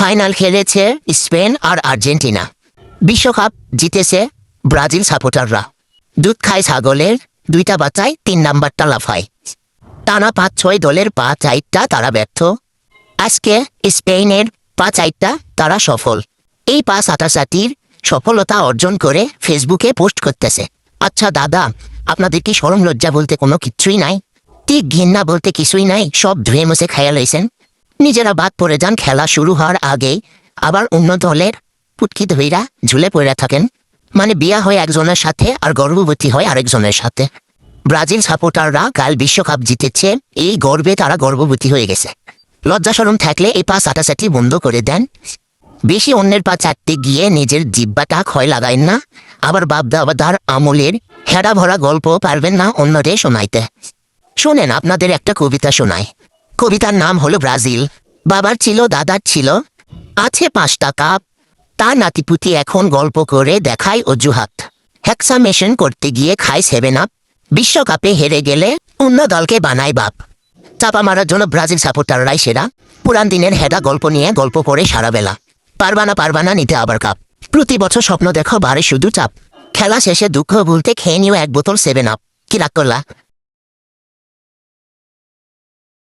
Final খেলেছে Spain আর Argentina. বিশ্বকাপ জিতেছে ব্রাজিল সাপোর্টাররা। দুধ খায় ছাগলের, দুইটা বাচ্চায় 3 নাম্বারটা লাফায়। টানা 5-6 দলের 5-8টা তারা ব্যর্থ। আজকে স্পেনের 5-8টা তারা সফল। এই 5-8টির সফলতা অর্জন করে ফেসবুকে পোস্ট করতেছে। আচ্ছা দাদা, আপনাদের কি শরম লজ্জা বলতে কোনো কিছুই নাই? ঠিক ঘৃণা বলতে কিছুই নাই? সব ধুয়ে মুছে খেয়াল হয়েছেন, নিজেরা বাদ পড়ে যান খেলা শুরু হওয়ার আগেই, আবার অন্য দলের পুটকি ধইরা ঝুলে পড়ে থাকেন। মানে বিয়া হয় একজনের সাথে আর গর্ভবতী হয় আরেকজনের সাথে। ব্রাজিল সাপোর্টাররা কাল বিশ্বকাপ জিতেছে, এই গর্বে তারা গর্ভবতী হয়ে গেছে। লজ্জা শরম থাকলে এই পা চাটাচাটি বন্ধ করে দেন। বেশি অন্যের পা চাটতে গিয়ে নিজের জিব্বাটা ক্ষয় লাগাইন না। আবার বাপ দাদার আমলের হেরা ভরা গল্প পারবেন না অন্যদের শোনাইতে। শোনেন, আপনাদের একটা কবিতা শোনায়। কবিতার নাম হলো ব্রাজিল। বাবার ছিল, দাদার ছিল, আছে 5টা কাপ, তার নাতিপুতি এখন গল্প করে দেখায় অজুহাত। হ্যাক্সামেশন করতে গিয়ে খায় 7 আপ, বিশ্বকাপে হেরে গেলে অন্য দলকে বানায় বাপ। চাপা মারার জন্য ব্রাজিল সাপোর্টাররাই সেরা। পুরান দিনের হেডা গল্প নিয়ে গল্প করে সারা বেলা। পারবানা নিতে আবার কাপ। প্রতি বছর স্বপ্ন দেখো, বাড়ে শুধু চাপ। খেলা শেষে দুঃখ ভুলতে খেয়ে নিও 1 বোতল 7 আপ। কি রাগ করলা?